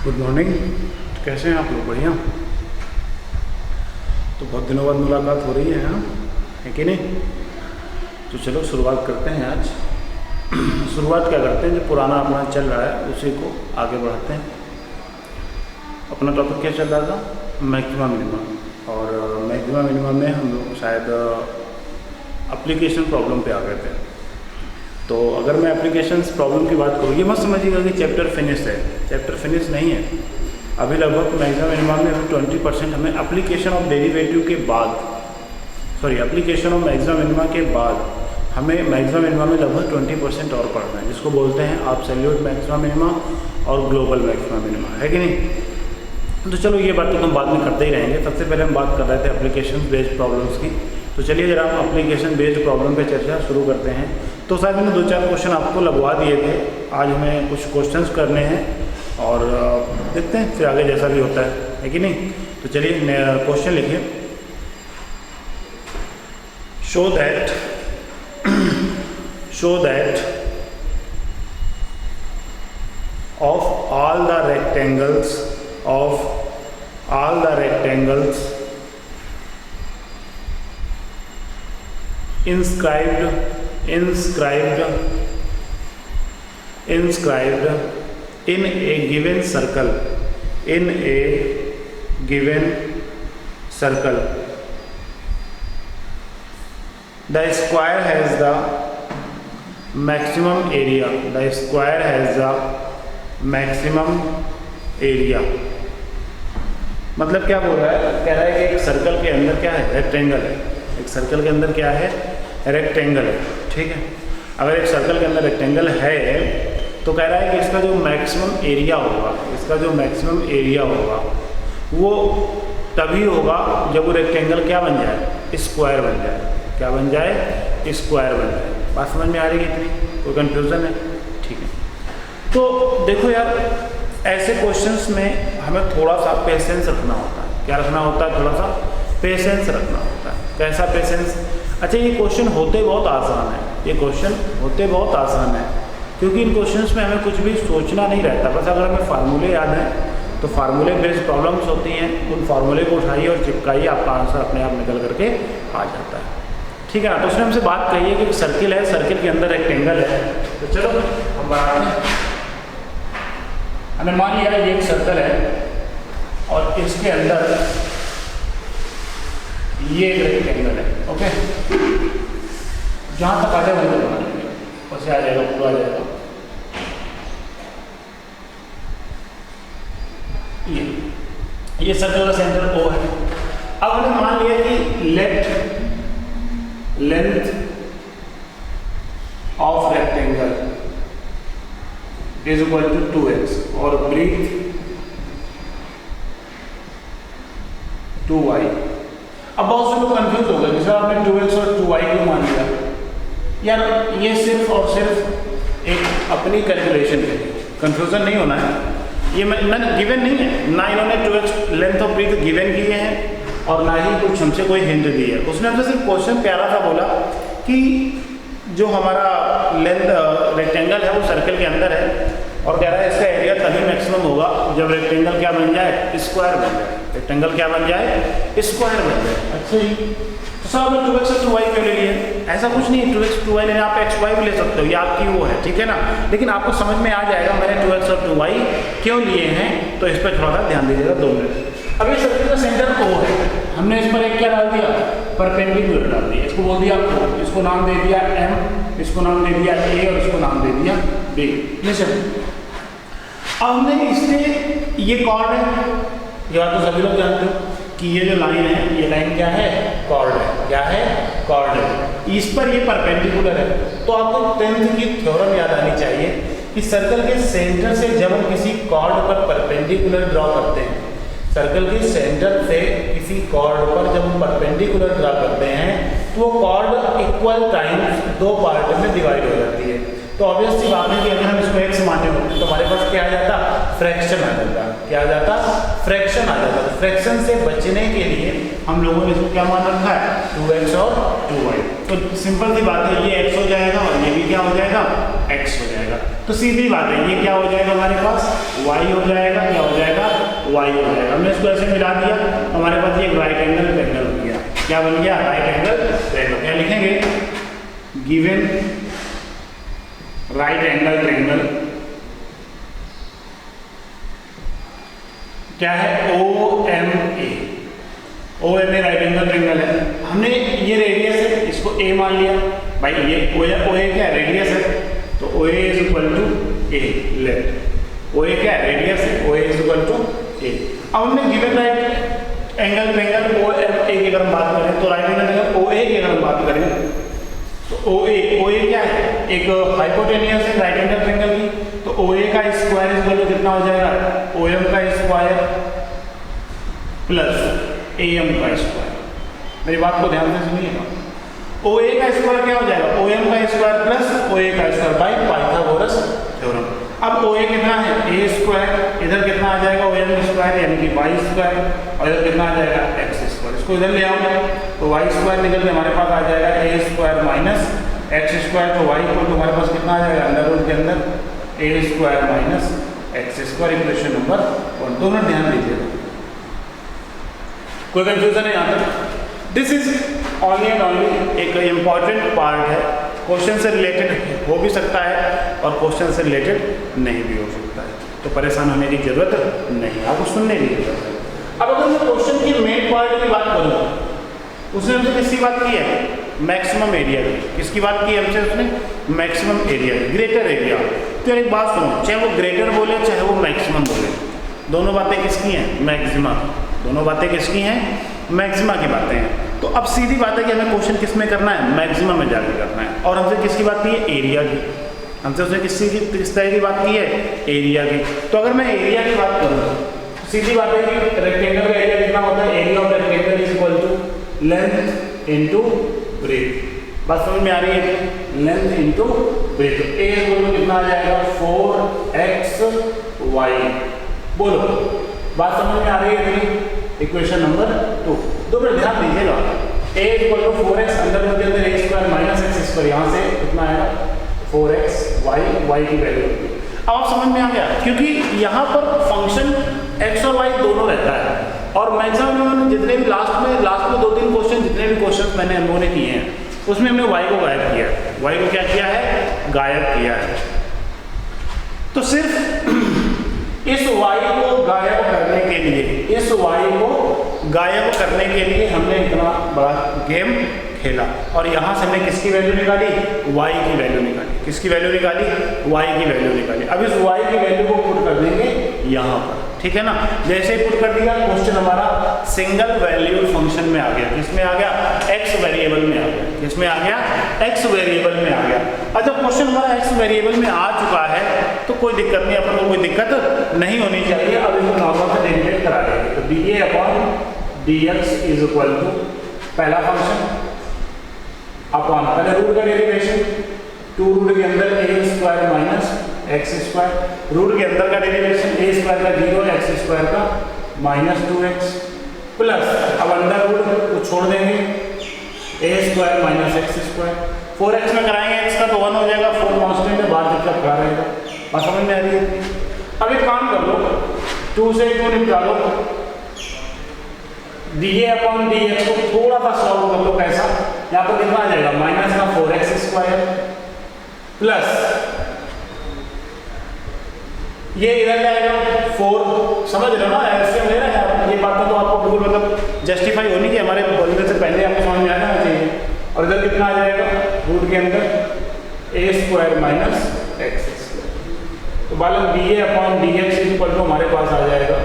Good morning. कैसे हैं आप लोग? बढ़िया। तो बहुत दिनों बाद मुलाकात हो रही है, हाँ, है कि नहीं? तो चलो शुरुआत करते हैं आज। शुरुआत क्या करते हैं, जो पुराना अपना चल रहा है उसी को आगे बढ़ाते हैं। अपना टॉपिक क्या चल रहा था? Maxima minima. और मैक्सिमा मिनिमा में हम लोग शायद एप्लीकेशन प्रॉब्लम पे आ गए थे। तो अगर मैं एप्लीकेशंस प्रॉब्लम की बात करूँ, ये मत समझिएगा कि चैप्टर फिनिश है। चैप्टर फिनिश नहीं है। अभी लगभग मैक्सिमा मिनिमा में 20% हमें एप्लीकेशन ऑफ डेरिवेटिव के बाद, एप्लीकेशन ऑफ मैक्सिमा मिनिमा के बाद हमें मैक्सिमा मिनिमा में लगभग 20% और पढ़ना है, जिसको बोलते हैं एब्सोल्यूट मैक्सिमा मिनिमा और ग्लोबल मैक्सिमा मिनिमा, है कि नहीं? तो चलो ये बात तो हम बाद में करते ही रहेंगे। सबसे पहले हम बात कर रहे थे एप्लीकेशन बेस्ड प्रॉब्लम्स की। तो चलिए जरा हम एप्लीकेशन बेस्ड प्रॉब्लम पे चर्चा शुरू करते हैं। तो शायद मैंने 2-4 क्वेश्चन आपको लगवा दिए थे। आज हमें कुछ क्वेश्चंस करने हैं और देखते हैं फिर आगे जैसा भी होता है कि नहीं? तो चलिए क्वेश्चन लिखिए। Show that of all the rectangles inscribed in a given circle, the square has the maximum area। मतलब क्या बोल रहा है? कह रहा है कि एक सर्कल के अंदर क्या है? रेक्टेंगल है। एक सर्कल के अंदर क्या है? रेक्टेंगल है। ठीक है। अगर एक सर्कल के अंदर रेक्टेंगल है तो कह रहा है कि इसका जो मैक्सिमम एरिया होगा वो तभी होगा जब वो रेक्टेंगल क्या बन जाए? स्क्वायर बन जाए। क्या बन जाए? स्क्वायर बन जाए। बात समझ में आ रही है? इतनी कोई कन्फ्यूज़न है? ठीक है। तो देखो यार, ऐसे क्वेश्चंस में हमें थोड़ा सा पेशेंस रखना होता है। क्या रखना होता है? थोड़ा सा पेशेंस रखना होता है। कैसा पेशेंस? अच्छा, ये क्वेश्चन होते बहुत आसान है, क्योंकि इन क्वेश्चंस में हमें कुछ भी सोचना नहीं रहता। बस अगर हमें फार्मूले याद हैं तो फार्मूले बेस्ड प्रॉब्लम्स होती हैं, उन फार्मूले को उठाइए और चिपकाइए, आपका आंसर अपने आप निकल करके आ जाता है। ठीक है ना? तो उसने हमसे बात कही है कि एक सर्किल है, सर्किल के अंदर रेक्टेंगल है। तो चलो हम बनाते हैं। हमें मान लिया ये एक सर्कल है और इसके अंदर ये एक रेक्टेंगल है। ओके, जहाँ तक आ जाए वहीं तक बना लेंगे, उससे आ जाएगा, पूरा आ जाएगा। ये सर्कल का सेंटर O है। अब हमने मान लिया कि length of rectangle is equal to 2x और ब्रीथ 2y। अब बहुत से लोग कंफ्यूज हो गए, जैसे आपने 2x और 2y को मान लिया। यार ये सिर्फ और सिर्फ एक अपनी कैलकुलेशन है, कंफ्यूजन नहीं होना है। ये मैंने गिवन नहीं है, ना इन्होंने 2x length of breath given किए हैं और ना ही कुछ हमसे कोई हिंट दी है। उसने हमसे सिर्फ क्वेश्चन प्यारा सा बोला कि जो हमारा लेंथ रेक्टेंगल है वो सर्कल के अंदर है और कह रहा है इसका एरिया तभी मैक्सिमम होगा जब रेक्टेंगल क्या बन जाए? स्क्वायर बन जाए। रेक्टेंगल क्या बन जाए? स्क्वायर बन जाए। अच्छा जी, तो सर आपने 2x और 2y क्यों ले लिए? ऐसा कुछ नहीं है, 2x 2y लेने आप xy भी ले सकते हो, ये आपकी वो है, ठीक है ना? लेकिन आपको समझ में आ जाएगा मैंने 2x और 2y क्यों लिए हैं। तो इस पर थोड़ा सा ध्यान दीजिएगा 2 मिनट। अब ये सर्कल का सेंटर O है, हमने इस पर एक क्या डाल दिया? परपेंडिकुलर डाल दिया। इसको बोल दिया O, इसको नाम दे दिया M, इसको नाम दे दिया A और इसको नाम दे दिया B। लिसन, अब हमने इससे ये कॉर्ड है, ये बात तो सभी लोग जानते हो कि ये जो लाइन है, ये लाइन क्या है? कॉर्ड है। क्या है? कॉर्ड है। इस पर ये परपेंडिकुलर है। तो आपको 10th की थ्योरम याद आनी चाहिए कि सर्कल के सेंटर से जब हम किसी कॉर्ड पर परपेंडिकुलर ड्रॉ करते हैं, सर्कल के सेंटर से किसी कॉर्ड पर जब हम परपेंडिकुलर ड्रॉ करते हैं तो वो कॉर्ड इक्वल टाइम्स 2 पार्ट में डिवाइड हो जाती है। तो ऑब्वियस सी बात है कि अगर हम इसको x माने होते तो हमारे पास क्या आ जाता? फ्रैक्शन आ जाता। क्या आ जाता? फ्रैक्शन आ जाता। फ्रैक्शन से बचने के लिए हम लोगों ने इसको क्या मान रखा है? 2x और 2y। तो सिंपल सी बात है, ये x हो जाएगा और ये भी क्या हो जाएगा? x हो जाएगा। तो सीधी बात है, ये क्या हो जाएगा हमारे पास y हो जाएगा, क्या हो जाएगा y हो जाएगा। हमने इसको ऐसे मिला दिया, हमारे पास ये राइट एंगल ट्रायंगल बन गया। क्या बन गया? Right angle triangle. क्या लिखेंगे? गिवन राइट एंगल ट्रायंगल क्या है? OMA। OMA right angle triangle है। हमने ये रेडियस है, इसको a मान लिया भाई। ये OA क्या है? रेडियस है, तो OA is equal to a let. OA क्या है? रेडियस है, OA is equal to a। अब हमने given right angle triangle OMA की अगर हम बात करें, तो राइट एंगल ट्रायंगल OA की अगर हम बात करें, तो OA क्या है? एक हाइपोटेनियस है राइट एंगल ट्रायंगल की। तो OA का स्क्वायर इज इक्वल टू कितना हो जाएगा? OM का स्क्वायर प्लस AM का स्क्वायर। मेरी बात को ध्यान से सुनिएगा। OA का स्क्वायर क्या हो जाएगा? OM का स्क्वायर प्लस OA का स्क्वायर बाय पाइथागोरस थ्योरम। अब OA कितना है? A square. इधर कितना आ जाएगा? OM स्क्वायर यानी कि y स्क्वायर, और इधर कितना आ जाएगा? x square. इसको इधर ले आओ तो y स्क्वायर निकल के हमारे पास आ जाएगा a square minus x square. तो y को तो हमारे पास कितना आ जाएगा? अंडर रूट के अंदर a square minus x square. Equation number 1। दोनों ध्यान दीजिएगा, कोई कंफ्यूजन है यहाँ तक? This is only and only एक इम्पॉर्टेंट पार्ट है। क्वेश्चन से रिलेटेड हो भी सकता है और क्वेश्चन से रिलेटेड नहीं भी हो सकता है, तो परेशान होने की जरूरत नहीं, आपको सुनने की जरूरत है। अब अगर मैं क्वेश्चन की मेन पार्ट की बात करूँ, उसने हमसे किसकी बात की है? मैक्सिमम एरिया की। किसकी बात की है हमसे? उसने मैक्सिमम एरिया, ग्रेटर एरिया। तो एक बात सुनो, चाहे वो ग्रेटर बोले चाहे वो मैक्सिमम बोले, दोनों बातें किसकी हैं? मैक्सिमा। दोनों बातें किसकी हैं? मैक्सिमा की बातें हैं। तो अब सीधी बात है कि हमें क्वेश्चन किस में करना है? मैक्सिमम में जाके करना है। और हमसे किसकी बात की है? एरिया की। हमसे उसने किस तरह की बात की है? एरिया की। तो अगर मैं एरिया की बात करूँ, सीधी बात है कि रेक्टेंगल का एरिया कितना होता है? Area of rectangle is equal to length into breadth. बात समझ में आ रही है? Length into breath. ए बोलो कितना आ जाएगा? 4xy। बोलो, बात समझ में आ रही है? Equation number 2। दो मिनट ध्यान दीजिएगा। a इक्वल टू 4x अंदर रूट के अंदर a square minus x square. यहाँ से कितना आएगा? 4xy, y की वैल्यू। अब आप समझ में आ गया, क्योंकि यहाँ पर फंक्शन x और y दोनों रहता है। और मैक्सिमम जितने भी लास्ट में 2-3 क्वेश्चन, जितने भी क्वेश्चन मैंने हम लोगों ने किए हैं, उसमें हमने y को गायब किया है। y को क्या किया है? गायब किया है। तो सिर्फ इस y को गायब करने के लिए, हमने इतना बड़ा गेम खेला। और यहाँ से हमने किसकी वैल्यू निकाली? y की वैल्यू निकाली। किसकी वैल्यू निकाली? y की वैल्यू निकाली। अब इस y की वैल्यू को पुट कर देंगे यहाँ पर, ठीक है ना? जैसे ही पुट कर दिया, क्वेश्चन हमारा सिंगल वैल्यू फंक्शन में आ गया। किसमें आ गया? x वेरिएबल में आ गया। किसमें आ गया? x वेरिएबल में आ गया। अच्छा, क्वेश्चन हमारा x वेरिएबल में आ चुका है तो कोई दिक्कत नहीं, अपन को कोई दिक्कत नहीं होनी चाहिए। अब इसको नॉर्मल से डेरिवेट करा देंगे। तो dA/dx इज इक्वल टू पहला फंक्शन अपॉन पहले रूट का डेरिवेशन, 2 रूट के अंदर a square minus x square, root के अंदर का डेरिवेशन a स्क्वायर का 0, x स्क्वायर का माइनस 2x प्लस, अब अंडर रूट को छोड़ देंगे, a square minus x square. 4x में कराएंगे x का तो 1 हो जाएगा, 4 कांस्टेंट है, बाहर तक खड़ा रहेगा। बात समझ में आ रही है? अब एक काम कर लो, 2 से 2 निकालो, dA/dx को थोड़ा सा सॉल्व कर लो। कैसा? यहाँ पर कितना आ जाएगा? माइनस का 4x स्क्वायर प्लस ये इधर जाएगा 4। समझ रहे हो ना? ऐसे हो रहा है ये बातें, तो आपको बिल्कुल मतलब जस्टिफाई होनी कि हमारे बोलने से पहले आपको समझ में आ जाना चाहिए। और इधर कितना आ जाएगा? रूट के अंदर a square minus x square. तो बालक dA/dx इज इक्वल टू हमारे पास आ जाएगा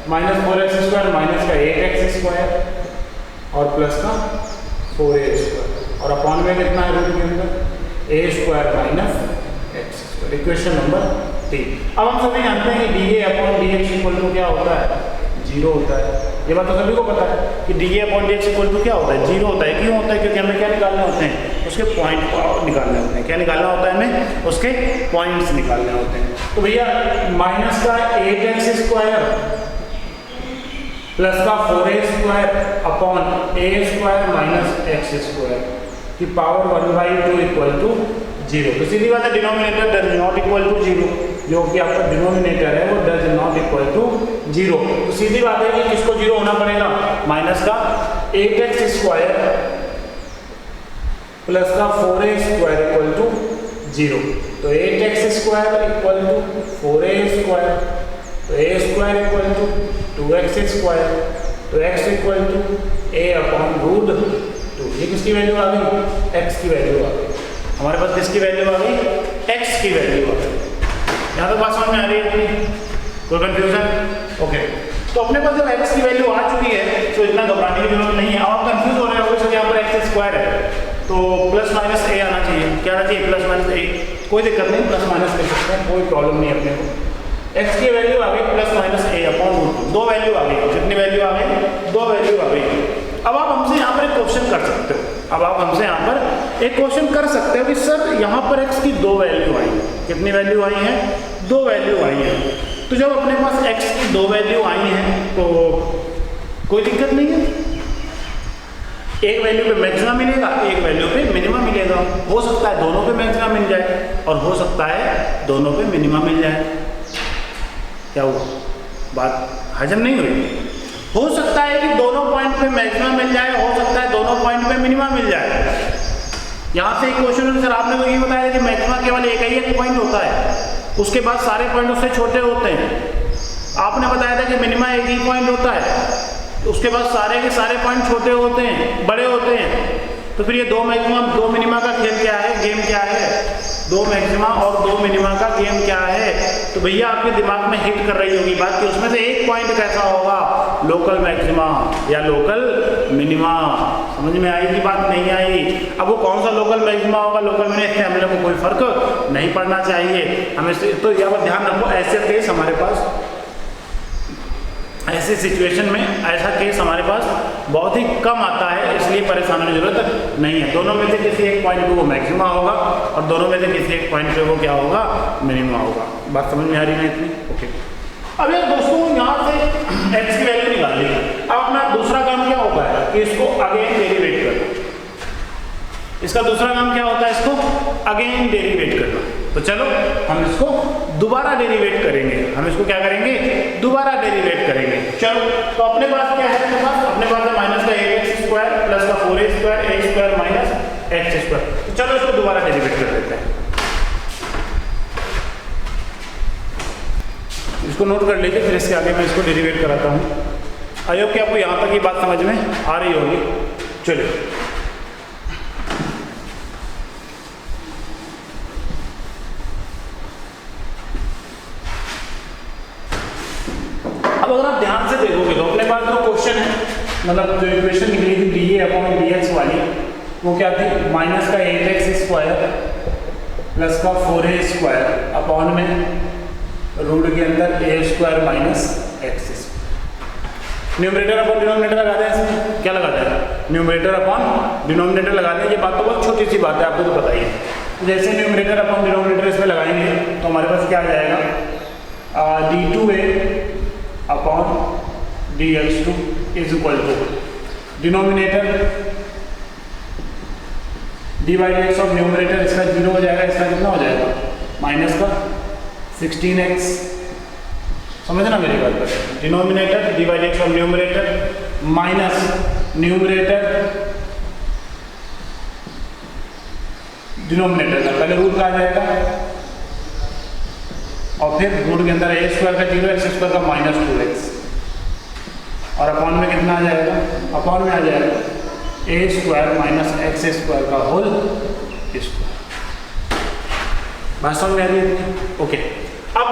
माइनस 4x स्क्वायर माइनस का 8x स्क्वायर और प्लस का 4a स्क्वायर, और अपॉन में कितना है? रूट के अंदर a square minus x square. Equation number 3। अब हम सभी जानते हैं कि dA/dx इक्वल टू क्या होता है? 0 होता है। ये बात तो सभी को पता है कि dA/dx इक्वल टू क्या होता है? 0 होता है। क्यों होता है? क्योंकि हमें क्या निकालने होते हैं? उसके पॉइंट निकालने होते हैं। क्या निकालना होता है हमें? उसके पॉइंट्स निकालने होते हैं। तो भैया माइनस का 8x स्क्वायर प्लस का 4a square upon a square minus x square की पावर 1/2 इक्वल टू जीरो। तो सीधी बात है denominator does not equal to zero, जो कि आपका डिनोमिनेटर है वो does not equal to zero. तो सीधी बात है कि किसको जीरो होना पड़ेगा, माइनस का 8x स्क्वायर प्लस का 4a square equal to zero. तो 8x square equal to 4a square, तो a square equal to 2x square, तो x equal to a upon root 2। ये किसकी वैल्यू आ गई, x की वैल्यू आ गई। हमारे पास किसकी वैल्यू आ गई, x की वैल्यू आ गई। यहाँ तक बात समझ में आ रही है, कोई कंफ्यूजन? ओके, तो अपने पास जब x की वैल्यू आ चुकी है तो इतना घबराने की जरूरत नहीं है। अब आप कंफ्यूज हो रहे हो सर यहाँ पर x स्क्वायर है तो प्लस माइनस a आना चाहिए, क्या आना चाहिए, प्लस माइनस a। कोई दिक्कत नहीं, प्लस माइनस कर सकते हैं, कोई प्रॉब्लम नहीं अपने को। x की वैल्यू आ गई plus minus a upon root 2, दो वैल्यू आ गई। कितनी वैल्यू आ गई, दो वैल्यू आ गई। अब आप हमसे यहाँ पर एक क्वेश्चन कर सकते हो, अब आप हमसे यहाँ पर एक क्वेश्चन कर सकते हो कि सर यहाँ पर x की दो वैल्यू आई, कितनी वैल्यू आई है, दो वैल्यू आई है। तो जब अपने पास x की दो वैल्यू आई हैं तो कोई दिक्कत नहीं है, एक वैल्यू पे मैक्सिमम मिलेगा, एक वैल्यू पे मिनिमम मिलेगा। हो सकता है दोनों पे मैक्सिमम मिल जाए और हो सकता है दोनों पे मिनिमम मिल जाए। क्या हुआ, बात हजम नहीं हुई? हो सकता है कि दोनों पॉइंट पे मैक्सिमम मिल जाए, हो सकता है दोनों पॉइंट पे मिनिमम मिल जाए। यहाँ से एक क्वेश्चन सर आपने तो ये बताया कि मैक्सिमम केवल एक ही एक पॉइंट होता है, उसके बाद सारे पॉइंट उससे छोटे होते हैं। आपने बताया था कि मिनिमम एक ही पॉइंट होता है, उसके बाद सारे के सारे पॉइंट छोटे होते हैं, बड़े होते हैं। तो फिर ये दो मैक्सिमम दो मिनिमा का खेल क्या है, गेम क्या है, दो मैक्सिमा और दो मिनिमा का गेम क्या है? तो भैया आपके दिमाग में हिट कर रही होगी बात कि उसमें से एक पॉइंट कैसा होगा, लोकल मैक्सिमा या लोकल मिनिमा। समझ में आई कि बात नहीं आई? अब वो कौन सा लोकल मैक्सिमा होगा, लोकल मिनिमा, इससे हम लोग को कोई फर्क नहीं पड़ना चाहिए हमें। तो यहाँ पर ध्यान रखो, ऐसे केस हमारे पास, ऐसी सिचुएशन में ऐसा केस हमारे पास बहुत ही कम आता है, इसलिए परेशान होने की जरूरत नहीं है। दोनों में से किसी एक पॉइंट पे वो मैक्सिमा होगा और दोनों में से किसी एक पॉइंट पे वो क्या होगा, मिनिमा होगा। बात समझ में आ रही है इतनी? ओके, अब यार दोस्तों यहाँ से x की वैल्यू निकाल ली। अब अपना दूसरा काम क्या होगा है कि इसको अगेन डेरिवेट करना। इसका दूसरा काम क्या होता है, इसको अगेन डेरिवेट करना। तो चलो हम इसको दोबारा डेरिवेट करेंगे, हम इसको क्या करेंगे, दोबारा डेरिवेट करेंगे। चलो, तो अपने पास क्या है, अपने पास है माइनस का 8x स्क्वायर प्लस का 4a square, a square minus x square. तो चलो इसको दोबारा डेरिवेट कर देते हैं। इसको नोट कर लीजिए, फिर इसके आगे मैं इसको डेरिवेट कराता हूँ। आई होप कि आपको यहाँ तक ये बात समझ में आ रही होगी। चलिए, अब अगर आप ध्यान से देखोगे तो अपने पास जो क्वेश्चन है, मतलब जो इक्वेशन निकली थी D A upon D x वाली, वो क्या थी, माइनस का 8x स्क्वायर प्लस का 4a स्क्वायर अपॉन में रूट के अंदर a square minus x। Numerator upon denominator लगा दें, इसमें क्या लगा दें, न्यूमरेटर अपॉन डिनोमिनेटर लगा दें। ये बात तो बहुत छोटी सी बात है, आपको तो पता ही है। जैसे न्यूमरेटर अपॉन डिनोमिनेटर इसमें लगाएंगे तो हमारे पास क्या आ जाएगा, d2a upon dx2 is equal to denominator d by d x of numerator, इसका 0 हो जाएगा, इसका कितना हो जाएगा, माइनस का 16x। समझना मेरी बात पर, denominator d by d x of numerator minus numerator denominator का पहले रूट का आ जाएगा और फिर रूट के अंदर a स्क्वायर का 0, x स्क्वायर का माइनस 2x और अपॉन में कितना आ जाएगा, अपॉन में आ जाएगा a square minus x square का होल स्क्वायर। बात समझ में आ रही है? ओके, अब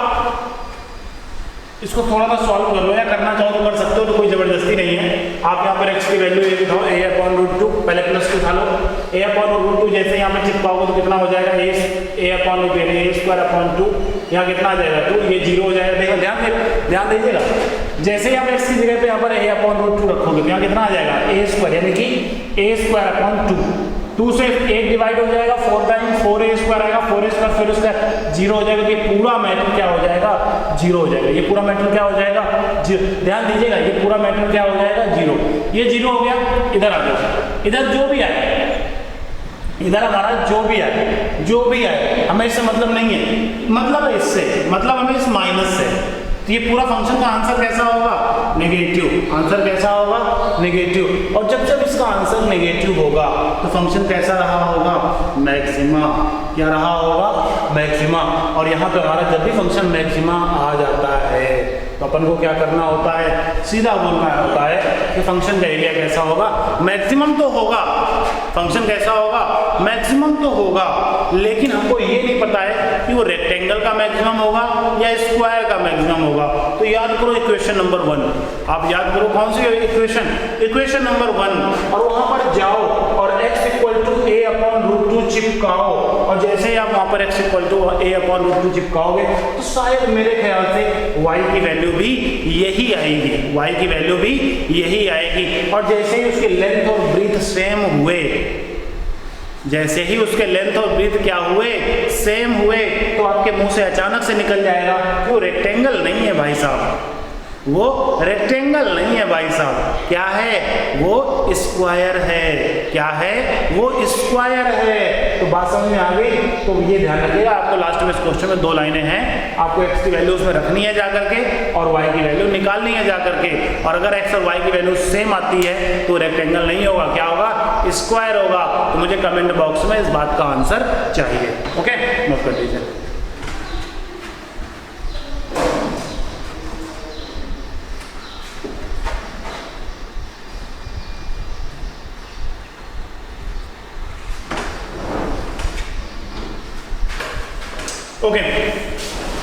इसको थोड़ा सा सॉल्व कर लो, या करना चाहो तो कर सकते हो, तो कोई जबरदस्ती नहीं है। आप यहाँ पर x की वैल्यू ये उठाओ, a अपॉन रूट 2, पहले प्लस उठा लो, a अपॉन रूट 2 जैसे यहाँ पे चिपकाओगे तो कितना हो जाएगा, a upon root a square upon 2, यहाँ कितना आ जाएगा 2, ये 0 हो जाएगा। देखो ध्यान दीजिएगा, जैसे ही आप x की जगह पे यहाँ पर a अपॉन रूट 2 रखोगे तो यहाँ कितना आ जाएगा, a स्क्वायर, यानी कि a स्क्वायर अपॉन 2 से 1 डिवाइड हो जाएगा, 4 टाइम 4a स्क्वायर आएगा, 4a स्क्वायर फिर उसका 0 हो जाएगा। ये पूरा मैटर क्या हो जाएगा, 0 हो जाएगा। ये पूरा मैटर क्या हो जाएगा, ध्यान दीजिएगा, ये पूरा मैटर क्या हो जाएगा, 0। ये 0 हो गया, इधर आ जाओ, इधर जो भी आए इधर हमारा जो भी आए हमें इससे मतलब नहीं है, मतलब है इससे, मतलब हमें इस माइनस से। तो ये पूरा फंक्शन का आंसर कैसा होगा? नेगेटिव। आंसर कैसा होगा? नेगेटिव। और जब जब इसका आंसर नेगेटिव होगा तो फंक्शन कैसा रहा होगा? मैक्सिमा। क्या रहा होगा? मैक्सिमा। और यहाँ पे हमारा जब भी फंक्शन मैक्सिमा आ जाता है तो अपन को क्या करना होता है? सीधा बोलना होता है कि फंक्शन का एरिया कैसा होगा? मैक्सिमम तो होगा। फंक्शन कैसा होगा? मैक्सिमम तो होगा, लेकिन हमको ये नहीं पता है कि वो रेक्टेंगल का मैक्सिमम होगा या स्क्वायर का मैक्सिमम होगा। तो याद करो इक्वेशन नंबर 1, आप याद करो कौन सी इक्वेशन? Equation number 1। और वहां पर जाओ और x equal to a upon root 2 चिपकाओ, और जैसे ही आप वहां पर x equal to a upon root 2 चिपकाओगे तो शायद मेरे ख्याल से y की वैल्यू भी यही आएगी, y की वैल्यू भी यही आएगी। और जैसे ही उसके लेंथ और ब्रीथ सेम हुए, जैसे ही उसके लेंथ और ब्रीथ क्या हुए? सेम हुए, तो आपके मुंह से अचानक से निकल जाएगा कि वो रेक्टेंगल नहीं है भाई साहब, वो रेक्टेंगल नहीं है भाई साहब। क्या है? वो स्क्वायर है। क्या है? वो स्क्वायर है। तो बात समझ में आ गई? तो ये ध्यान रखिएगा, आपको लास्ट में इस क्वेश्चन में 2 लाइनें हैं, आपको x की वैल्यू उसमें रखनी है जाकर के और y की वैल्यू निकालनी है जाकर के। और अगर x और y की वैल्यू सेम आती है तो रेक्टेंगल नहीं होगा, क्या होगा? स्क्वायर होगा। तो मुझे कमेंट बॉक्स में इस बात का आंसर चाहिए। ओके, नोट कर लीजिए। Okay,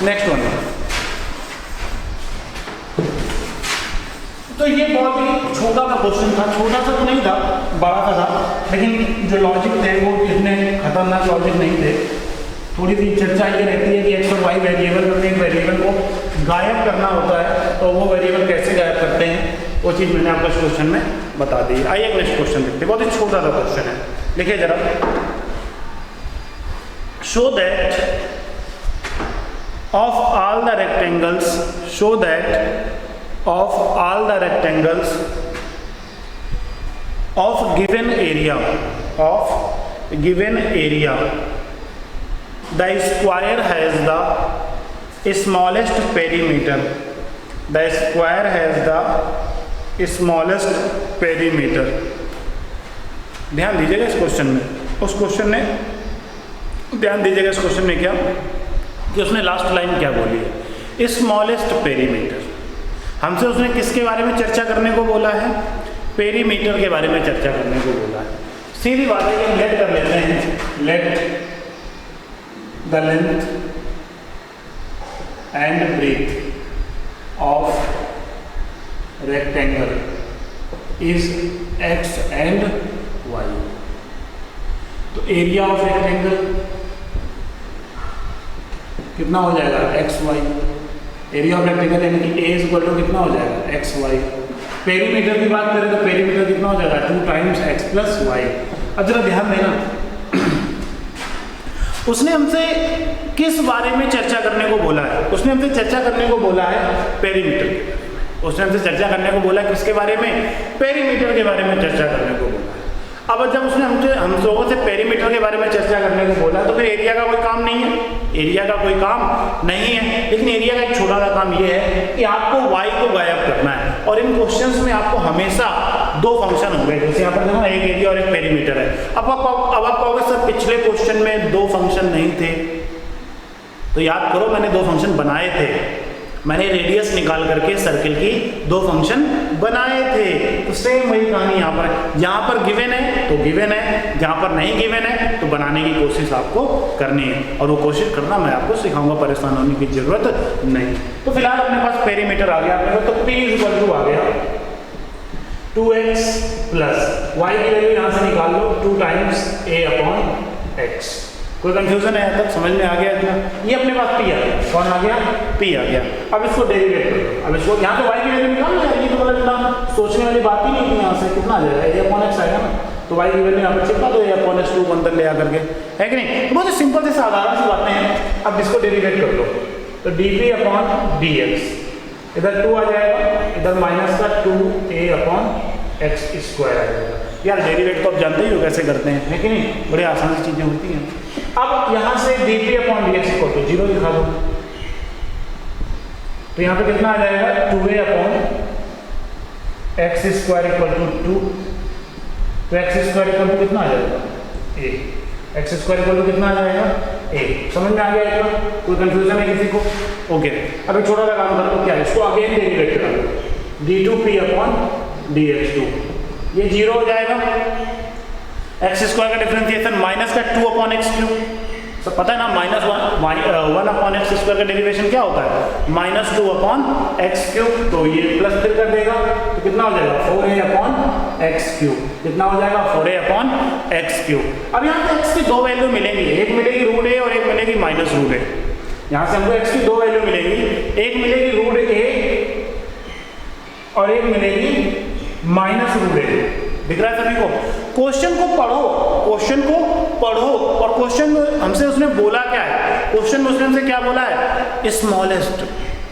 next one. तो ये बहुत ही छोटा सा क्वेश्चन था, छोटा सा तो नहीं था, बड़ा सा था, लेकिन जो लॉजिक थे वो इतने खतरनाक लॉजिक नहीं थे। थोड़ी सी चर्चा ये रहती है कि एक्स और वाई वेरिएबल में एक वेरिएबल को गायब करना होता है, तो वो वेरिएबल कैसे गायब करते हैं वो चीज़ मैंने आपको इस क्वेश्चन में बता दी। आइए नेक्स्ट क्वेश्चन देखते हैं, बहुत ही छोटा सा क्वेश्चन है, देखिए जरा। Show that of all the rectangles, show that of all the rectangles of given area, the square has the smallest perimeter. The square has the smallest perimeter. ध्यान दीजिएगा इस क्वेश्चन में, उस क्वेश्चन ने ध्यान दीजिएगा इस क्वेश्चन में क्या कि उसने लास्ट लाइन क्या बोली है? Smallest perimeter. हमसे उसने किसके बारे में चर्चा करने को बोला है? पेरीमीटर के बारे में चर्चा करने को बोला है। सीधी बात है कि लेट कर लेते हैं, let the length and breadth of rectangle is x and y. तो एरिया ऑफ रेक्टेंगल कितना हो जाएगा? X y. Area of rectangle यानी कि ए इक्वल टू कितना हो जाएगा? X Y. पेरीमीटर की बात करें तो पेरीमीटर कितना हो जाएगा? 2 टाइम्स एक्स प्लस वाई। अब जरा ध्यान देना, उसने हमसे किस बारे में चर्चा करने को बोला है? उसने हमसे चर्चा करने को बोला है पेरीमीटर के बारे में। उसने हमसे चर्चा करने को बोला है किसके बारे में? पेरीमीटर के बारे में चर्चा करने को बोला है। अब जब उसने हम लोगों से पेरीमीटर के बारे में चर्चा करने को बोला तो फिर एरिया का कोई काम नहीं है, एरिया का कोई काम नहीं है। लेकिन एरिया का एक छोटा सा काम ये है कि आपको y को गायब करना है। और इन क्वेश्चंस में आपको हमेशा 2 फंक्शन होंगे, जैसे यहाँ पर देखो एक एरिया और एक पेरीमीटर है। अब आप कहोगे सर पिछले क्वेश्चन में 2 फंक्शन नहीं थे, तो याद करो मैंने 2 फंक्शन बनाए थे। मैंने रेडियस निकाल करके सर्किल की 2 फंक्शन बनाए थे। तो सेम वही कहानी यहाँ पर, जहाँ पर गिवन है तो गिवन है, जहाँ पर नहीं गिवन है तो बनाने की कोशिश आपको करनी है, और वो कोशिश करना मैं आपको सिखाऊंगा, परेशान होने की जरूरत नहीं। तो फिलहाल अपने पास पेरीमीटर आ गया, अपने तो P इक्वल टू आ गया 2x प्लस y की वैल्यू यहाँ से निकाल लो 2 टाइम्स a अपॉन x। कोई कंफ्यूजन है यहाँ तक? समझ में आ गया इतना? ये अपने पास P आ गया। कौन आ गया? P आ गया। अब इसको डेरिवेट करो, अब इसको यहाँ तो y की वैल्यू निकाल लो यार, ये तो मतलब इतना सोचने वाली बात ही नहीं थी। यहाँ से कितना आ जाएगा? a अपॉन x आएगा ना, तो y की वैल्यू यहाँ पर चिपका दो, a अपॉन x 2 अंदर ले आकर के, है कि नहीं? बहुत ही सिंपल से साधारण सी बातें हैं। अब इसको डेरिवेट कर लो तो dp अपॉन dx, इधर 2 आ जाएगा, इधर माइनस का 2a अपॉन एक्स स्क्वायर आ जाएगा। यार डेरिवेटिव तो आप जानते ही हो कैसे करते हैं, है कि नहीं, बड़े आसान सी चीज़ें होती हैं। अब यहाँ से dp/dx इक्वल टू 0 लिखा दो, तो यहाँ पे कितना आ जाएगा 2a/x स्क्वायर इक्वल टू 2, तो एक्स स्क्वायर इक्वल टू कितना आ जाएगा a, x square equal to कितना आ जाएगा a। समझ में आ गया इतना, कोई कंफ्यूजन है किसी को? ओके, अभी छोटा सा काम करो, क्या है इसको अगेन डेरिवेट करा दो, d2p/dx2, ये 0 हो जाएगा। एक्स स्क्वायर का डिफरेंशिएशन माइनस का 2/x3, सब पता है ना, -1/x स्क्वायर का डेरिवेशन क्या होता है, -2/x3, तो ये प्लस फिर कर देगा, तो कितना हो जाएगा 4a/x3, कितना हो जाएगा 4a/x3। अब यहाँ पे x की दो वैल्यू मिलेंगी, एक मिलेगी √a और एक मिलेगी -√a। यहाँ से हमको x की दो वैल्यू मिलेंगी, एक मिलेगी √a और एक मिलेगी -√a। दिख रहा है सभी को? क्वेश्चन को पढ़ो, क्वेश्चन को पढ़ो, और क्वेश्चन में हमसे उसने बोला क्या है, क्वेश्चन में उसने हमसे क्या बोला है, स्मॉलेस्ट,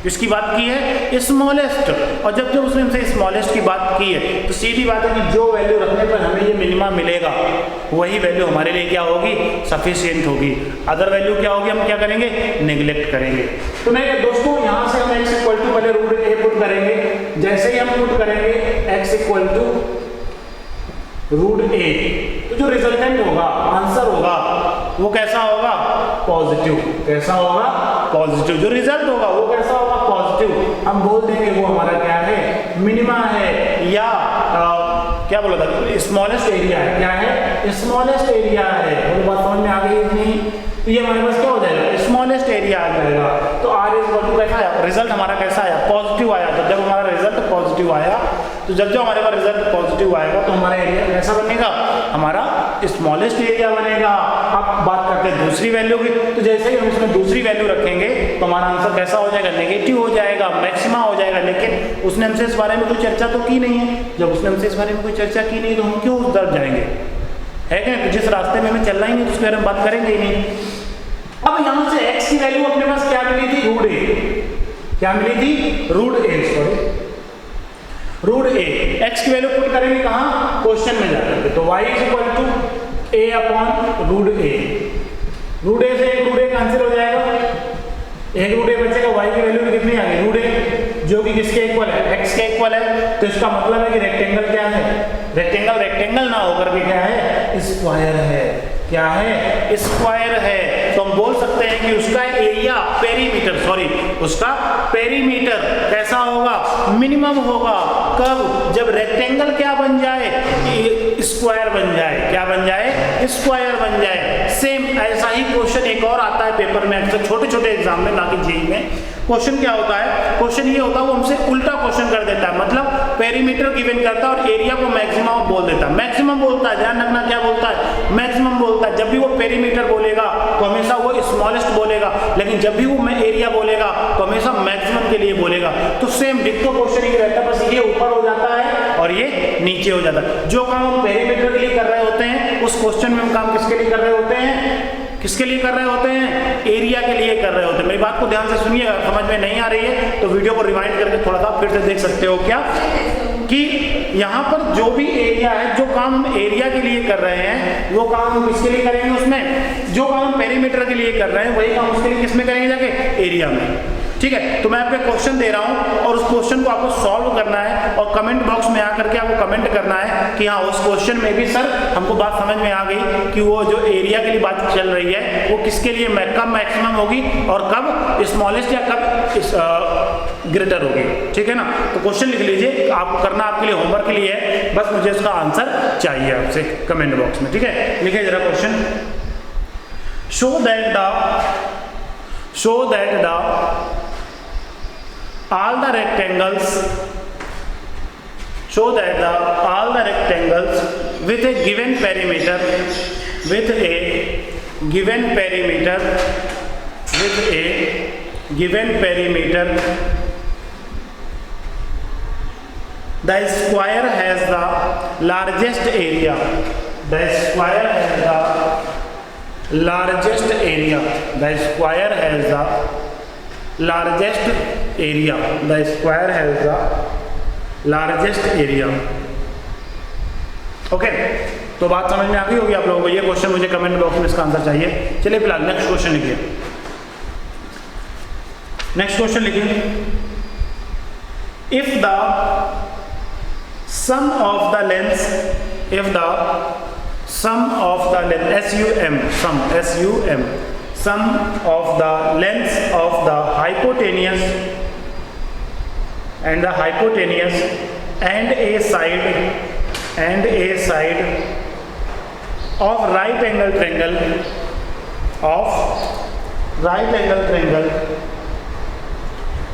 किसकी बात की है, स्मॉलेस्ट। और जब जब उसने हमसे स्मॉलेस्ट की बात की है तो सीधी बात है कि जो वैल्यू रखने पर हमें ये मिनिमा मिलेगा वही वैल्यू हमारे लिए क्या होगी, सफिशिएंट होगी। अदर वैल्यू क्या होगी, हम क्या करेंगे, नेग्लेक्ट करेंगे। तो नहीं दोस्तों, यहाँ से हम x इक्वल टू पहले √a पुट करेंगे, जैसे ही हम पुट करेंगे x इक्वल टू √a, तो जो रिजल्टेंट होगा, आंसर होगा, वो कैसा होगा, पॉजिटिव। कैसा होगा, पॉजिटिव। जो रिजल्ट होगा वो कैसा होगा, पॉजिटिव। हम बोल देंगे वो हमारा क्या है, मिनिमा है, या क्या बोला था, स्मॉलेस्ट एरिया है। क्या है, स्मॉलेस्ट एरिया है। वो बात समझ में आ गई इतनी, तो ये हमारे पास क्या हो जाएगा, स्मॉलेस्ट एरिया आ जाएगा। तो R इक्वल टू कैसा आया, रिजल्ट हमारा कैसा आया, पॉजिटिव आया। तो जब हमारा रिजल्ट पॉजिटिव आया, तो जब हमारे पास रिजल्ट पॉजिटिव आएगा तो हमारा एरिया कैसा बनेगा, हमारा स्मॉलेस्ट एरिया बनेगा। अब बात करते हैं दूसरी वैल्यू की, तो जैसे ही हम इसमें दूसरी वैल्यू रखेंगे तो हमारा आंसर कैसा हो जाएगा, नेगेटिव हो जाएगा, मैक्सिमा हो जाएगा। लेकिन उसने हमसे इस बारे में कोई चर्चा तो की नहीं है। जब उसने हमसे इस बारे में कोई चर्चा की नहीं तो हम क्यों उस तरफ जाएंगे, है क्या? तो जिस रास्ते में हमें चलना ही नहीं तो उसके बारे में बात करेंगे ही नहीं। अब यहाँ से x की वैल्यू अपने पास क्या मिली थी, √a। क्या मिली थी, √a, सॉरी √a। x की वैल्यू पुट करेंगे कहाँ, क्वेश्चन में जाकर, तो y equal to a/√a। √a से एक √a कैंसिल हो जाएगा, एक √a बचेगा, y की वैल्यू कितनी आ गई, √a, जो कि किसके इक्वल है, x के इक्वल है। तो इसका मतलब है कि रेक्टेंगल क्या है, रेक्टेंगल ना होकर भी क्या है, स्क्वायर है। क्या है, स्क्वायर है। तो हम बोल सकते हैं कि उसका एरिया, पेरीमीटर, सॉरी, उसका पेरीमीटर कैसा होगा, मिनिमम होगा। कब, जब रेक्टेंगल क्या बन जाए, स्क्वायर बन जाए। क्या बन जाए, स्क्वायर बन जाए। सेम ऐसा ही क्वेश्चन एक और आता है पेपर में, अक्सर छोटे छोटे एग्जाम में, ना कि जेईई में। क्वेश्चन क्या होता है, क्वेश्चन ये होता है, वो हमसे उल्टा क्वेश्चन कर देता है। मतलब पेरीमीटर गिवन करता है और एरिया को मैक्सिमम बोल देता है। मैक्सिमम बोलता है, ध्यान रखना, क्या बोलता है, मैक्सिमम बोलता है। जब भी वो पेरीमीटर बोलेगा तो हमेशा वो स्मॉलेस्ट बोलेगा, लेकिन जब भी वो एरिया बोलेगा तो हमेशा मैक्सिमम के लिए बोलेगा। तो सेम डिक्टो क्वेश्चन ही रहता है, बस ये ऊपर हो जाता है और ये नीचे हो जाता है। जो काम हम पेरीमीटर के लिए कर रहे होते हैं, उस क्वेश्चन में हम काम किसके लिए कर रहे होते हैं, किसके लिए कर रहे होते हैं, एरिया के लिए कर रहे होते हैं। मेरी बात को ध्यान से सुनिए, समझ में नहीं आ रही है तो वीडियो को रिवाइंड करके थोड़ा सा फिर से देख सकते हो। क्या कि यहाँ पर जो भी एरिया है, जो काम हम एरिया के लिए कर रहे हैं, वो काम हम किसके लिए करेंगे, उसमें जो काम हम पेरीमीटर के लिए कर रहे हैं वही काम उसके लिए किसमें करेंगे, जाके एरिया में। ठीक है, तो मैं आपको क्वेश्चन दे रहा हूं और उस क्वेश्चन को आपको सॉल्व करना है और कमेंट बॉक्स में आकर के आपको कमेंट करना है कि हाँ, उस क्वेश्चन में भी सर हमको बात समझ में आ गई कि वो जो एरिया के लिए बात चल रही है वो किसके लिए कब मैक्सिमम होगी और कब स्मॉलेस्ट या कब ग्रेटर होगी। ठीक है ना, तो क्वेश्चन लिख लीजिए, आपको करना आपके लिए होमवर्क के लिए है, बस मुझे इसका आंसर चाहिए आपसे कमेंट बॉक्स में। ठीक है, लिखिए जरा question, show that the all the rectangles with a given perimeter the square has the largest area. The square has the largest area. The square has the largest area. The square has the largest area. Okay, तो बात समझ में आ गई होगी आप लोगों को। ये क्वेश्चन मुझे कमेंट बॉक्स में इसका आंसर चाहिए। चलिए फिलहाल नेक्स्ट क्वेश्चन लिखिए। नेक्स्ट क्वेश्चन लिखिए, if the sum of the lengths, if the sum of the length, SUM, sum, SUM, sum of the lengths of the hypotenuse and a side of right angle triangle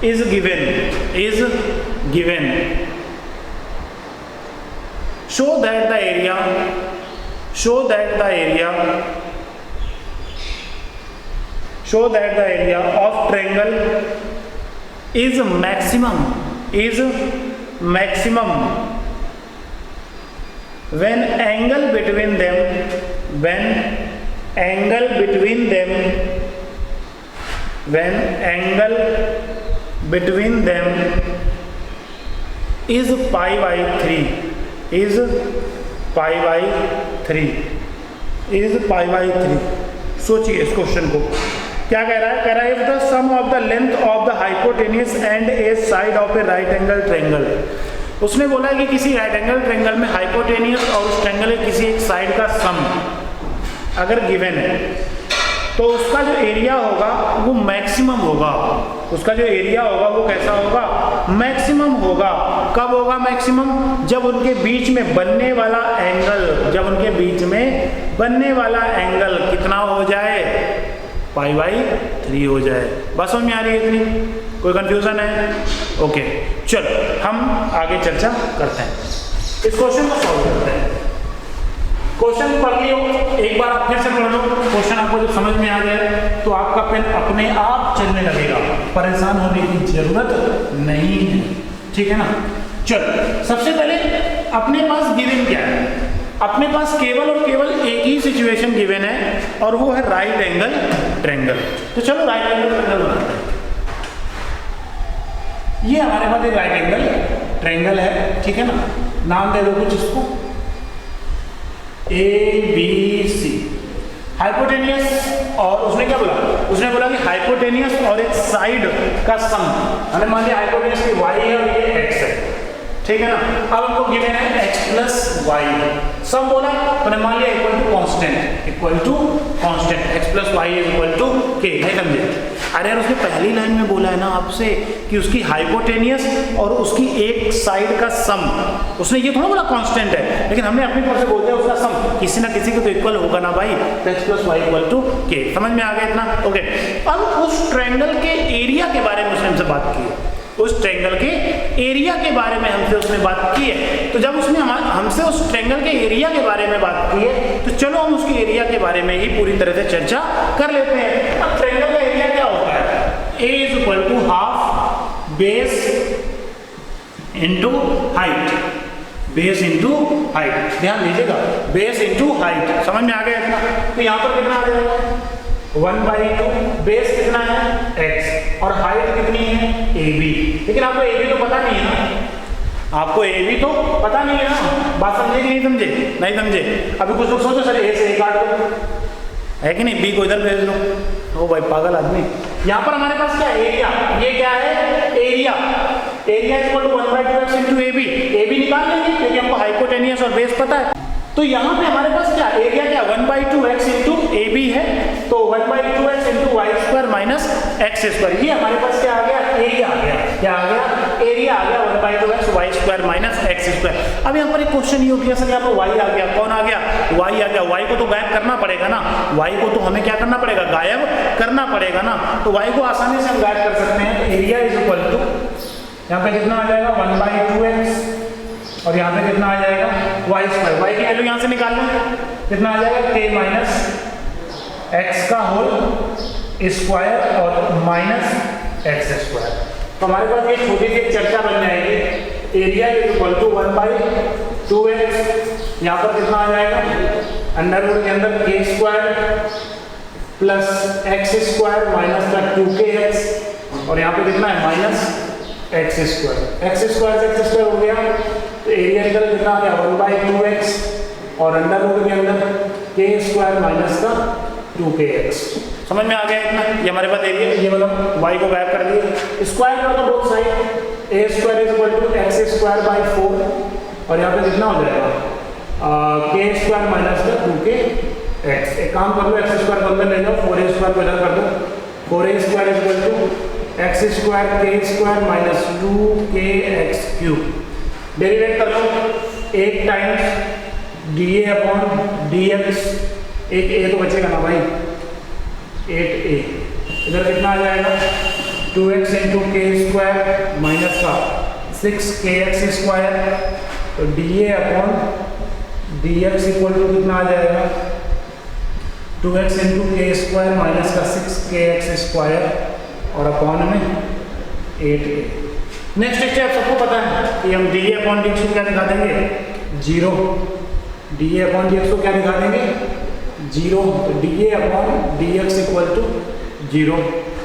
is given, show that the area of triangle is maximum when angle between them is pi by 3, सोचिए इस question को। क्या कह रहा है? कह रहा है if the sum of the length of the hypotenuse and a side of a right angle triangle, उसने बोला है कि किसी राइट एंगल ट्रायंगल में हाइपोटेन्यूज और उस ट्रायंगल के किसी एक साइड का सम अगर गिवन है तो उसका जो एरिया होगा वो मैक्सिमम होगा। उसका जो एरिया होगा वो कैसा होगा? मैक्सिमम होगा। कब होगा मैक्सिमम? जब उनके बीच में बनने वाला एंगल कितना हो जाए? पाई बाई 3 हो जाए। बस समझ में आ रही है इतनी? कोई कंफ्यूजन है? ओके, चलो हम आगे चर्चा करते हैं, इस क्वेश्चन को सॉल्व करते हैं। क्वेश्चन पढ़ लियो, एक बार आप फिर से पढ़ लो। क्वेश्चन आपको जब समझ में आ जाए तो आपका पेन अपने आप चलने लगेगा, परेशान होने की जरूरत नहीं है, ठीक है ना। चलो, सबसे पहले अपने पास गिवन क्या है? अपने पास केवल और केवल एक ही सिचुएशन गिवन है और वो है राइट एंगल ट्रायंगल। तो चलो राइट एंगल ट्रायंगल बनाते हैं। ये हमारे पास एक राइट एंगल ट्रायंगल है, ठीक है ना। नाम दे दो कुछ इसको, ABC। हाइपोटेनियस, और उसने क्या बोला? उसने बोला कि हाइपोटेनियस और एक साइड का सम, हमें मान लिया हाइपोटेनियस की y है और ये x है, ठीक है ना। अब हमको गिवन है x प्लस y, सम बोला तो ने मान लिया equal to constant x plus y is equal to k। नहीं समझे? अरे यार, उसने पहली लाइन में बोला है ना आपसे कि उसकी हाइपोटेनियस और उसकी एक साइड का सम, उसने ये थोड़ा बोला कांस्टेंट है, लेकिन हमने अपनी तरफ से बोल दिया उसका सम किसी ना किसी को तो इक्वल होगा ना भाई, तो x plus y equal to k। समझ में आ गया इतना? ओके, अब उस ट्रायंगल के एरिया के बारे में उसने हमसे बात की है, उस ट्रायंगल के एरिया के बारे में हमसे उसने बात की है। तो जब उसने हमसे उस ट्रायंगल के एरिया के बारे में बात की है तो चलो हम उसके एरिया के बारे में ही पूरी तरह से चर्चा कर लेते हैं। अब ट्रायंगल का एरिया क्या होता है? A is equal to half base into height, ध्यान दीजिएगा, बेस इंटू हाइट। समझ में आ गया इतना? तो यहाँ पर कितना आ जाएगा? 1/2। बेस कितना है? x, और हाइट कितनी है? AB। लेकिन आपको AB तो पता नहीं है ना, बात समझे कि नहीं समझे? नहीं समझे? अभी कुछ लोग सोचो सर A से A काट दो, है कि नहीं, B को इधर भेज दो। ओ भाई पागल आदमी। यहाँ पर हमारे पास क्या है? एरिया। ये क्या है? Area equal to 1/2x into AB निकाल लेंगे क्योंकि हमको हाइपोटेनियस और बेस पता है। तो यहाँ पे हमारे पास क्या एरिया, क्या 1/2x इंटू AB है, तो 1/2x into y square minus x square, ये हमारे पास क्या आ गया? एरिया आ गया। क्या आ गया? एरिया आ गया 1/2x y square minus x square. अब यहाँ पर एक क्वेश्चन ये हो गया सर, यहाँ पर y आ गया, कौन आ गया? y आ गया। y को तो गायब करना पड़ेगा ना, y को तो हमें क्या करना पड़ेगा? गायब करना पड़ेगा ना। तो y को आसानी से हम गायब कर सकते हैं। एरिया इज इक्वल टू, यहाँ पे कितना आ जाएगा? 1/2x, और यहाँ पे कितना आ जाएगा? y square. y की वैल्यू यहाँ से निकाल लें, कितना आ जाएगा? k माइनस x का होल स्क्वायर और माइनस x स्क्वायर। तो हमारे पास ये छोटी सी चर्चा बन जाएगी। Area is equal to 1/2x, यहाँ पर कितना आ जाएगा? अंडर रूट के अंदर k square plus x square minus का 2kx, और यहाँ पे कितना है? Minus x square. x square से x स्क्वायर हो गया, तो एरिया निकल कितना आ गया? 1/2x और अंडर रूट के अंदर के स्क्वायर माइनस का 2kx। समझ में आ गया इतना? ये हमारे पास एरिया, ये मतलब y को गायब कर दिए, स्क्वायर कर दो both side, a square is equal to x square by 4 और यहाँ पे कितना हो जाएगा के स्क्वायर माइनस का 2kx। एक काम कर लो, एक्स स्क्वायर को अंदर ले जाओ, 4a स्क्वायर को इधर कर दो, 4a square is equal to x square के square minus 2kx cube. Derivate कर लो, 8 टाइम्स dA अपॉन dx, एक a तो बचेगा ना भाई, 8a, इधर कितना आ जाएगा 2x इंटू के स्क्वायर माइनस का 6kx स्क्वायर, तो dA upon dx equal to कितना आ जाएगा 2x इंटू के स्क्वायर माइनस का 6kx स्क्वायर और अपॉन में 8a। नेक्स्ट स्टेप सबको पता है कि हम dA अपॉन dx को क्या दिखा देंगे 0, dA अपॉन dx को क्या दिखा देंगे 0, तो dA upon dx equal to 0।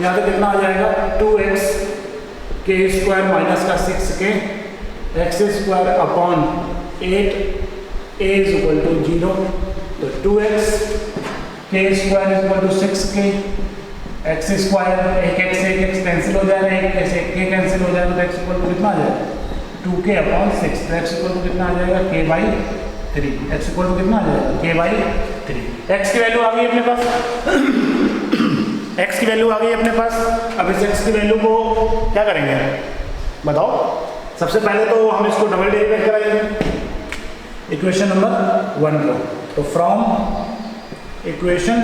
यहाँ पे कितना आ जाएगा 2x के स्क्वायर माइनस का 6k x square upon 8a is equal to 0, तो 2x के square is equal to 6k x square, एक x कैंसिल हो जाएगा, एक k कैंसिल हो जाएगा, तो x इक्वल टू कितना आ जाएगा 2k अपॉन 6, तो x इक्वल टू कितना आ जाएगा k by 3, x equal to कितना आ जाएगा k बाई 3। x की वैल्यू आ गई अपने पास, x की वैल्यू आ गई अपने पास। अब इस x की वैल्यू को क्या करेंगे बताओ? सबसे पहले तो हम इसको डबल डेरिवेट कराएंगे इक्वेशन नंबर 1 को, तो फ्रॉम इक्वेशन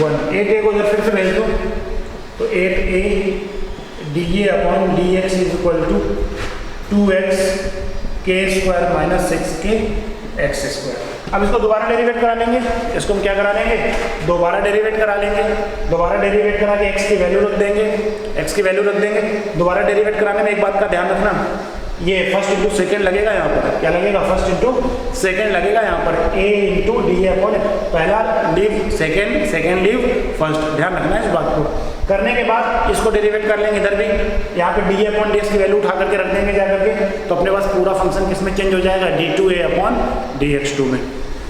1 8a को जब फिर से भेज दो, तो 8a dA upon dx is equal to 2x के square minus 6k x square. अब इसको दोबारा डेरिवेट करा लेंगे, इसको हम क्या करा लेंगे दोबारा डेरिवेट करा लेंगे, दोबारा डेरिवेट करा के x की वैल्यू रख देंगे, x की वैल्यू रख देंगे। दोबारा डेरिवेट कराने में एक बात का ध्यान रखना, ये फर्स्ट इंटू सेकेंड लगेगा, यहाँ पर क्या लगेगा फर्स्ट इंटू सेकेंड लगेगा, यहाँ पर a इंटू डी अपॉन पहला leave second, second leave first, ध्यान रखना है इस बात को। करने के बाद इसको डेरिवेट कर लेंगे इधर भी, यहाँ पे डी अपॉन डी की वैल्यू उठा करके रख देंगे जा करके, तो अपने पास पूरा फंक्शन किस में चेंज हो जाएगा d2a अपॉन dx2 में।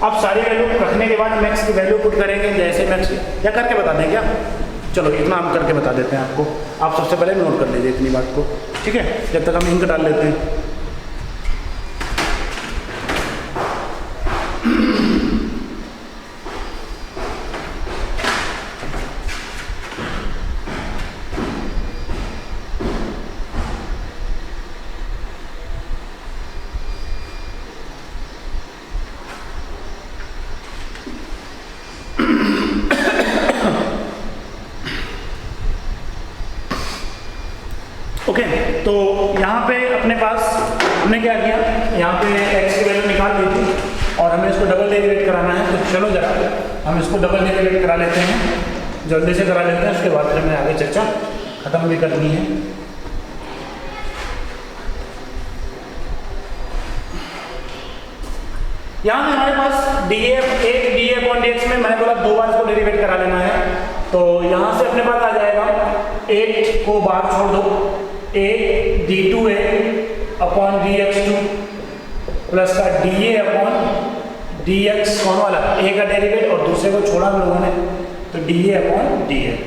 अब सारी वैल्यू रखने के बाद हम x की वैल्यू पुट करेंगे, जैसे मैक्स क्या करके बता दें क्या, चलो इतना हम करके बता देते हैं आपको, आप सबसे पहले नोट कर लीजिए इतनी बात को, ठीक है, जब तक हम इंक डाल लेते हैं। ओके, तो यहाँ पे अपने पास हमने क्या किया, यहाँ पे x की वैल्यू निकाल ली थी और हमें इसको डबल डेरिवेट कराना है, तो चलो जरा हम इसको डबल डेरिवेट करा लेते हैं, जल्दी से करा लेते हैं, उसके बाद फिर हमें आगे चर्चा खत्म भी करनी है। यहाँ पे हमारे पास डी अपॉन डी एक्स में मैंने बोला 2 बार इसको डेरिवेट करा लेना है, तो यहाँ से अपने पास आ जाएगा 8 को बाहर छोड़ दो, a d2a upon dx2 plus का dA अपॉन dx, कौन वाला a का डेरिवेट और दूसरे को छोड़ा हम लोगों ने, तो dA अपॉन dx।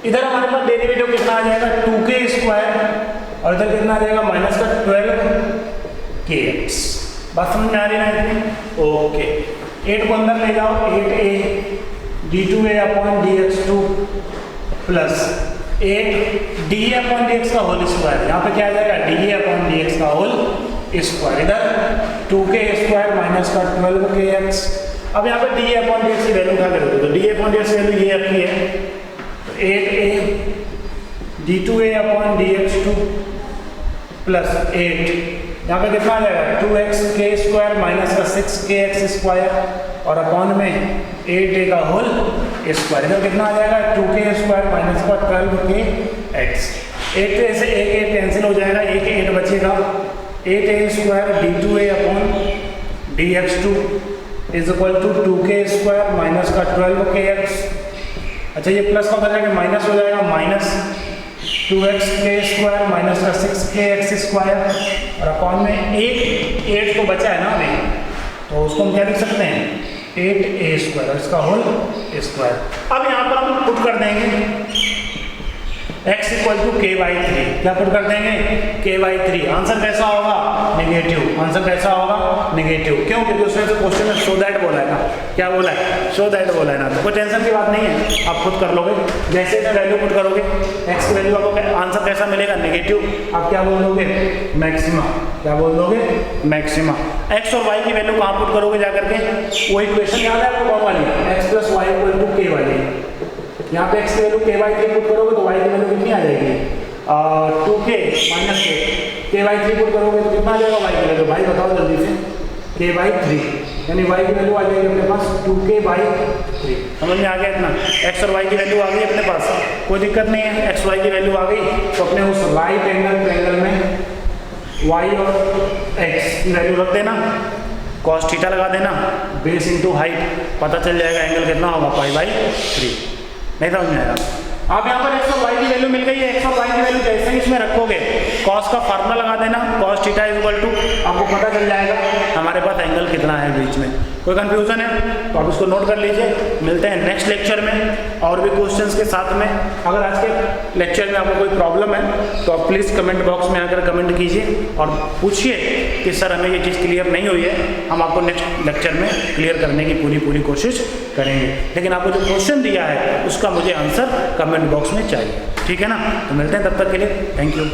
इधर हमारे पास डेरिवेटिव कितना आ जाएगा 2k स्क्वायर और इधर कितना आ जाएगा माइनस का 12kx। बात समझ में आ रही है? ओके, 8 को अंदर ले जाओ, 8a d2a upon dx2 plus 8 D upon D x का होल स्क्वायर, यहाँ पे क्या आ जाएगा डी अपॉन डी एक्स का होल स्क्वायर, इधर 2k स्क्वायर माइनस का 12kx। अब यहाँ पे डी अपॉन डी एक्स की वैल्यू उठा के रखो, तो डी अपॉन डी एक्स की वैल्यू ये आपकी है, तो 8a d2a upon dx2 plus 8, यहाँ पे कितना आ जाएगा 2x k स्क्वायर माइनस का 6kx स्क्वायर और अपॉन में 8a का होल स्क्वायर, इधर कितना आ जाएगा 2k स्क्वायर माइनस का 12kx। 8 से 1 कैंसिल हो जाएगा, 1 8 बचेगा, 8a square d2a upon dx2 is equal to 2k square minus का 12kx। अच्छा, ये प्लस का उधर जाएगा माइनस हो जाएगा, minus 2x k square minus का 6kx स्क्वायर और अपॉन में 8 तो बचा है ना अभी, तो उसको हम क्या लिख सकते हैं 8a² इसका होल स्क्वायर। अब यहाँ पर हम पुट कर देंगे x इक्वल टू k/3, क्या पुट कर देंगे k/3। आंसर कैसा होगा नेगेटिव, आंसर कैसा होगा नेगेटिव। क्यों? क्योंकि उसने तो क्वेश्चन में सो दैट बोला है ना, क्या बोला है सो दैट बोला है ना, तो कोई टेंशन की बात नहीं है, आप खुद कर लोगे। जैसे में वैल्यू पुट करोगे x की वैल्यू आपको आंसर कैसा मिलेगा नेगेटिव। आप क्या बोल दोगे मैक्सिमा, क्या बोल दोगे मैक्सिमा। x और y की वैल्यू कहाँ पुट करोगे जाकर के, वही इक्वेशन याद है आपको कौन वाली x + y = k वाली। यहाँ पे x की वैल्यू k/3 पुट करोगे तो y की वैल्यू कितनी आ जाएगी 2k - k/3 पुट करोगे तो कितना आ जाएगा y की वैल्यू, भाई बताओ जल्दी से k/3, यानी y की वैल्यू आ जाएगी अपने पास 2k/3। समझ में आ गया इतना, x और y की वैल्यू आ गई अपने पास, कोई दिक्कत नहीं है, x y की वैल्यू आ गई तो अपने उस राइट एंगल ट्रायंगल में y और x की वैल्यू रख देना, cos थीटा लगा देना, बेस इंटू हाइट, पता चल जाएगा एंगल कितना होगा π/3। नहीं समझ में आएगा। आप यहाँ पर x और y की वैल्यू मिल गई है, x और y की वैल्यू जैसे ही इसमें रखोगे cos का फार्मूला लगा देना, cos थीटा = आपको पता चल जाएगा हमारे पास एंगल कितना है बीच में। कोई कंफ्यूजन है तो आप इसको नोट कर लीजिए। मिलते हैं नेक्स्ट लेक्चर में और भी क्वेश्चंस के साथ में। अगर आज के लेक्चर में आपको कोई प्रॉब्लम है तो आप प्लीज़ कमेंट बॉक्स में आकर कमेंट कीजिए और पूछिए कि सर हमें ये चीज़ क्लियर नहीं हुई है, हम आपको नेक्स्ट लेक्चर में क्लियर करने की पूरी कोशिश करेंगे। लेकिन आपको जो क्वेश्चन दिया है उसका मुझे आंसर कमेंट बॉक्स में चाहिए, ठीक है ना। तो मिलते हैं तब तक के लिए, थैंक यू।